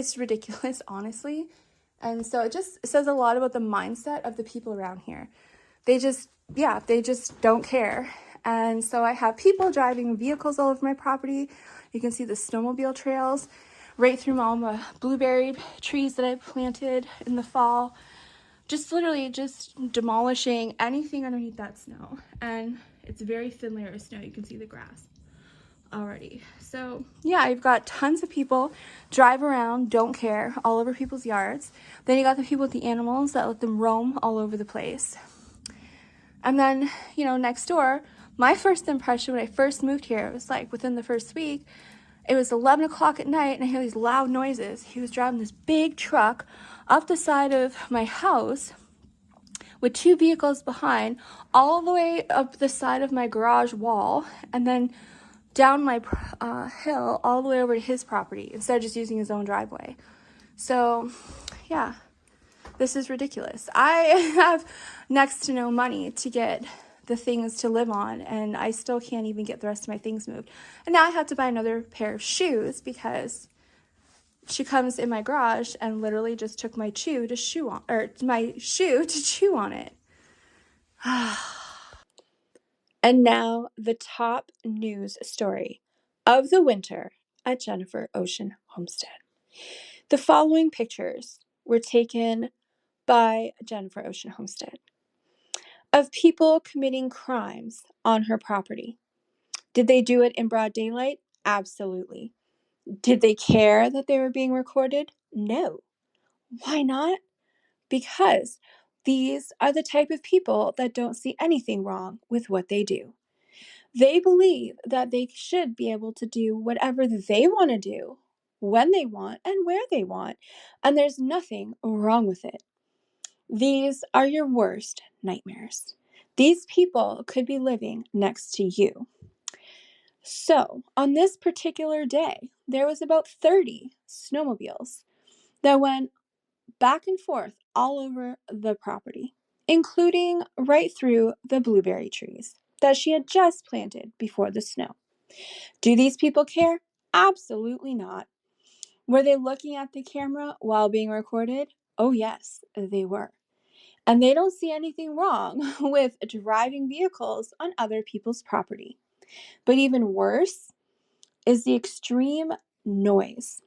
it's ridiculous, honestly. And so it says a lot about the mindset of the people around here. They just don't care. And so I have people driving vehicles all over my property. You can see the snowmobile trails right through all my blueberry trees that I planted in the fall. Just literally just demolishing anything underneath that snow. And it's a very thin layer of snow. You can see the grass already. So yeah, you've got tons of people drive around, don't care, all over people's yards. Then you got the people with the animals that let them roam all over the place. And then, next door, my first impression when I first moved here, it was like within the first week, it was 11 o'clock at night and I hear these loud noises. He was driving this big truck up the side of my house with 2 vehicles behind, all the way up the side of my garage wall, and then down my hill all the way over to his property instead of just using his own driveway. So, yeah, this is ridiculous. I have next to no money to get the things to live on, and I still can't even get the rest of my things moved. And now I have to buy another pair of shoes because she comes in my garage and literally just took my shoe to chew on it. And now the top news story of the winter at Jennifer Ocean Homestead. The following pictures were taken by Jennifer Ocean Homestead of people committing crimes on her property. Did they do it in broad daylight? Absolutely. Did they care that they were being recorded? No. Why not? Because these are the type of people that don't see anything wrong with what they do. They believe that they should be able to do whatever they want to do, when they want, and where they want, and there's nothing wrong with it. These are your worst nightmares. These people could be living next to you. So, on this particular day, there was about 30 snowmobiles that went back and forth all over the property, including right through the blueberry trees that she had just planted before the snow. Do these people care? Absolutely not. Were they looking at the camera while being recorded? Oh yes, they were. And they don't see anything wrong with driving vehicles on other people's property. But even worse is the extreme noise.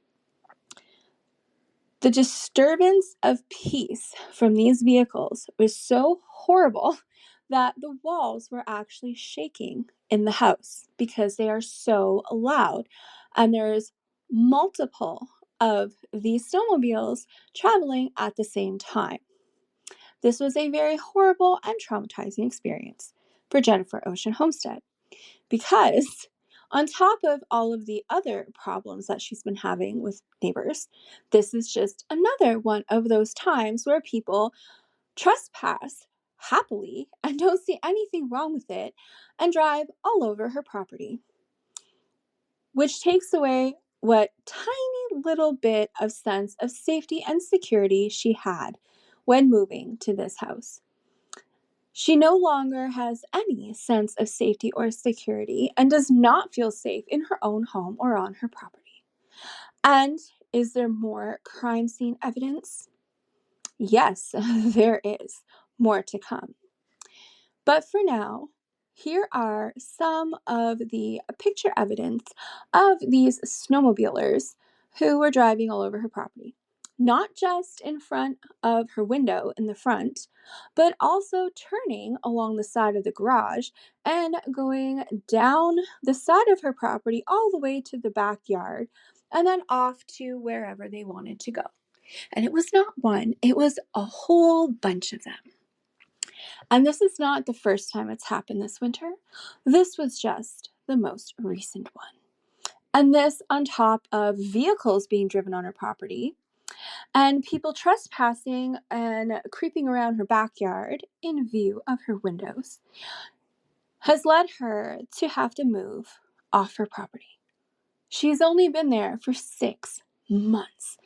The disturbance of peace from these vehicles was so horrible that the walls were actually shaking in the house because they are so loud. And there's multiple of these snowmobiles traveling at the same time. This was a very horrible and traumatizing experience for Jennifer Ocean Homestead because, on top of all of the other problems that she's been having with neighbors, this is just another one of those times where people trespass happily and don't see anything wrong with it and drive all over her property, which takes away what tiny little bit of sense of safety and security she had when moving to this house. She no longer has any sense of safety or security and does not feel safe in her own home or on her property. And is there more crime scene evidence? Yes, there is more to come. But for now, here are some of the picture evidence of these snowmobilers who were driving all over her property. Not just in front of her window in the front, but also turning along the side of the garage and going down the side of her property all the way to the backyard and then off to wherever they wanted to go. And it was not one, it was a whole bunch of them. And this is not the first time it's happened this winter. This was just the most recent one. And this on top of vehicles being driven on her property and people trespassing and creeping around her backyard in view of her windows has led her to have to move off her property. She's only been there for 6 months,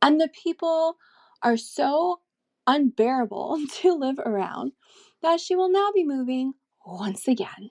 and the people are so unbearable to live around that she will now be moving once again.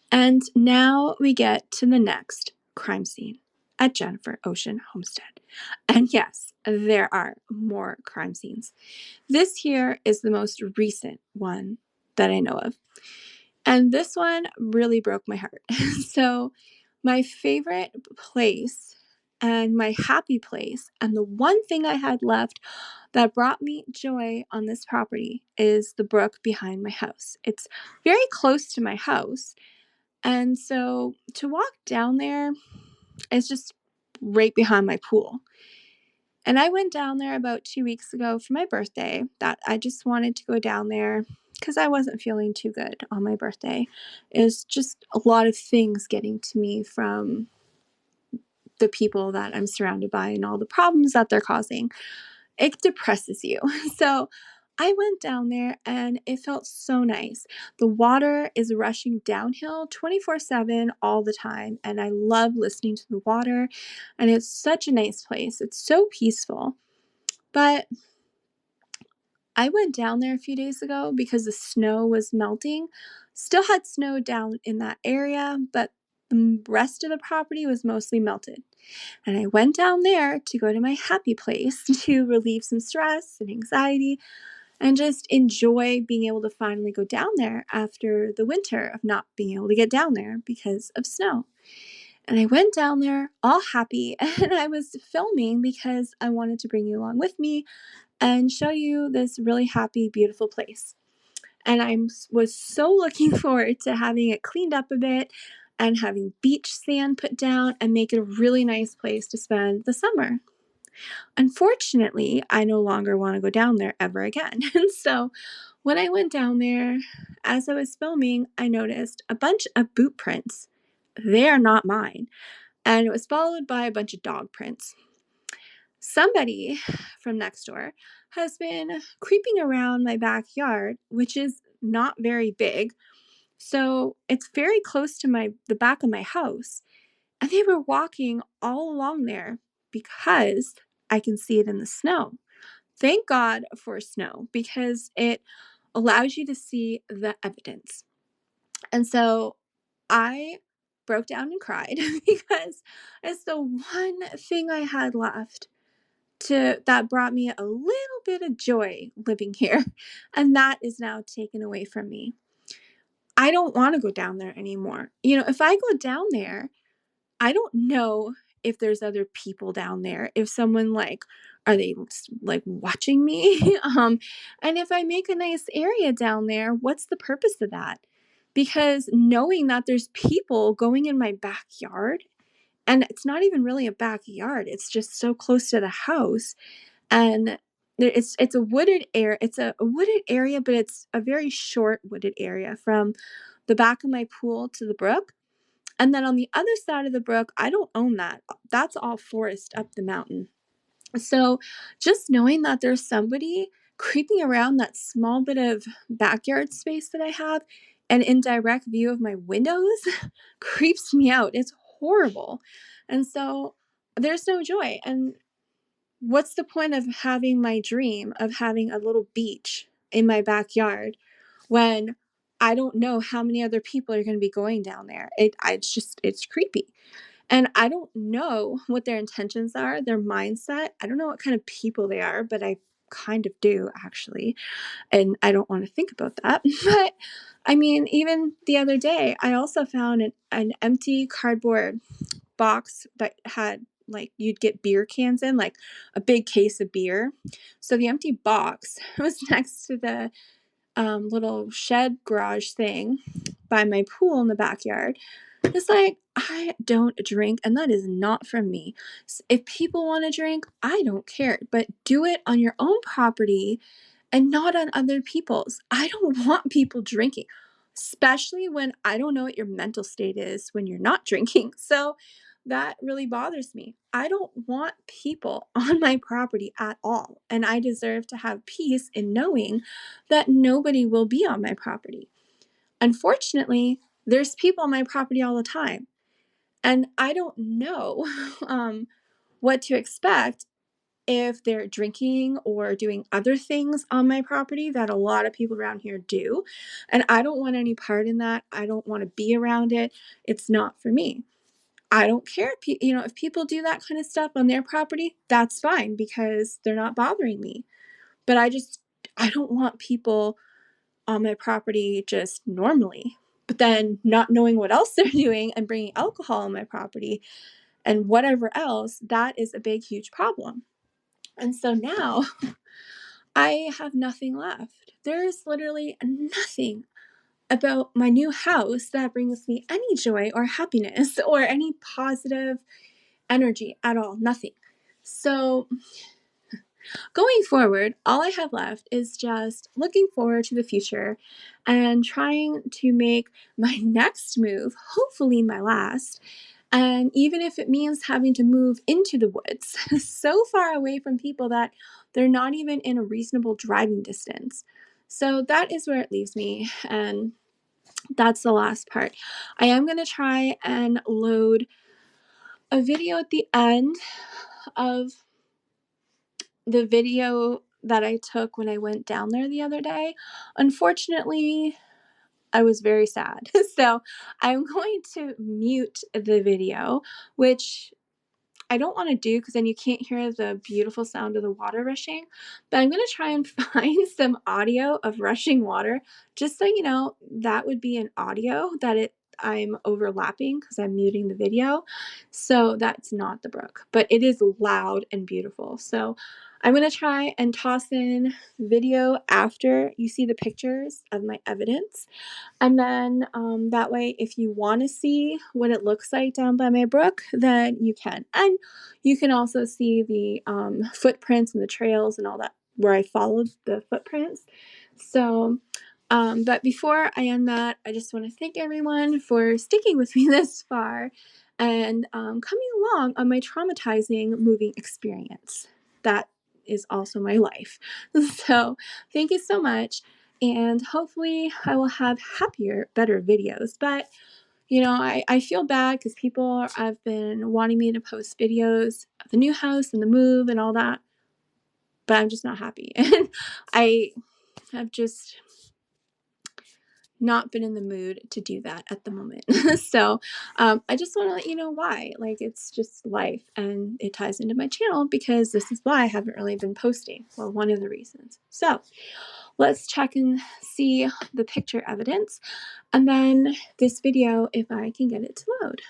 And now we get to the next crime scene at Jennifer Ocean Homestead. And yes, there are more crime scenes. This here is the most recent one that I know of. And this one really broke my heart. So, my favorite place and my happy place, and the one thing I had left that brought me joy on this property is the brook behind my house. It's very close to my house. And so to walk down there is just right behind my pool. And I went down there about 2 weeks ago for my birthday. That I just wanted to go down there because I wasn't feeling too good on my birthday. It's just a lot of things getting to me from the people that I'm surrounded by and all the problems that they're causing. It depresses you. So I went down there and it felt so nice. The water is rushing downhill 24/7 all the time. And I love listening to the water. And it's such a nice place. It's so peaceful. But I went down there a few days ago because the snow was melting. Still had snow down in that area, but the rest of the property was mostly melted. And I went down there to go to my happy place to relieve some stress and anxiety and just enjoy being able to finally go down there after the winter of not being able to get down there because of snow. And I went down there all happy and I was filming because I wanted to bring you along with me and show you this really happy, beautiful place. And I was so looking forward to having it cleaned up a bit and having beach sand put down and make it a really nice place to spend the summer. Unfortunately, I no longer want to go down there ever again. And so when I went down there, as I was filming, I noticed a bunch of boot prints. They are not mine. And it was followed by a bunch of dog prints. Somebody from next door has been creeping around my backyard, which is not very big. So it's very close to the back of my house. And they were walking all along there because I can see it in the snow. thank God for snow because it allows you to see the evidence. And so I broke down and cried because it's the one thing I had left to that brought me a little bit of joy living here, and that is now taken away from me. I don't want to go down there anymore. If I go down there, I don't know if there's other people down there. If someone are they like watching me? And if I make a nice area down there, what's the purpose of that? Because knowing that there's people going in my backyard, and it's not even really a backyard, it's just so close to the house, and it's a wooded area. It's a wooded area, but it's a very short wooded area from the back of my pool to the brook. And then on the other side of the brook, I don't own that. That's all forest up the mountain. So just knowing that there's somebody creeping around that small bit of backyard space that I have and in direct view of my windows creeps me out. It's horrible. And so there's no joy. And what's the point of having my dream of having a little beach in my backyard when I don't know how many other people are going to be going down there? It's creepy. And I don't know what their intentions are, their mindset. I don't know what kind of people they are, but I kind of do actually. And I don't want to think about that. But I mean, even the other day, I also found an empty cardboard box that had you'd get beer cans in, like a big case of beer. So the empty box was next to the little shed garage thing by my pool in the backyard. It's like, I don't drink, and that is not from me. If people want to drink, I don't care, but do it on your own property and not on other people's. I don't want people drinking, especially when I don't know what your mental state is when you're not drinking. So that really bothers me. I don't want people on my property at all, and I deserve to have peace in knowing that nobody will be on my property. Unfortunately, there's people on my property all the time, and I don't know what to expect if they're drinking or doing other things on my property that a lot of people around here do. And I don't want any part in that. I don't want to be around it. It's not for me. I don't care if people do that kind of stuff on their property, that's fine because they're not bothering me. But I don't want people on my property just normally, but then not knowing what else they're doing and bringing alcohol on my property and whatever else. That is a big, huge problem. And so now I have nothing left. There's literally nothing about my new house that brings me any joy or happiness or any positive energy at all. Nothing. So going forward, all I have left is just looking forward to the future and trying to make my next move, hopefully my last. And even if it means having to move into the woods, so far away from people that they're not even in a reasonable driving distance. So that is where it leaves me. And that's the last part. I am going to try and load a video at the end of the video that I took when I went down there the other day. Unfortunately, I was very sad. So I'm going to mute the video, which I don't want to do because then you can't hear the beautiful sound of the water rushing. But I'm going to try and find some audio of rushing water, just so you know that would be an audio that I'm overlapping because I'm muting the video. So that's not the brook, but it is loud and beautiful. So I'm going to try and toss in video after you see the pictures of my evidence. And then that way, if you want to see what it looks like down by my brook, then you can. And you can also see the footprints and the trails and all that where I followed the footprints. So, but before I end that, I just want to thank everyone for sticking with me this far and coming along on my traumatizing moving experience. That is also my life. So thank you so much. And hopefully I will have happier, better videos. But, I feel bad because people have been wanting me to post videos of the new house and the move and all that. but I'm just not happy. And I have just not been in the mood to do that at the moment. So I just want to let you know why. Like, it's just life, and it ties into my channel because this is why I haven't really been posting. Well, one of the reasons. So let's check and see the picture evidence, and then this video if I can get it to load.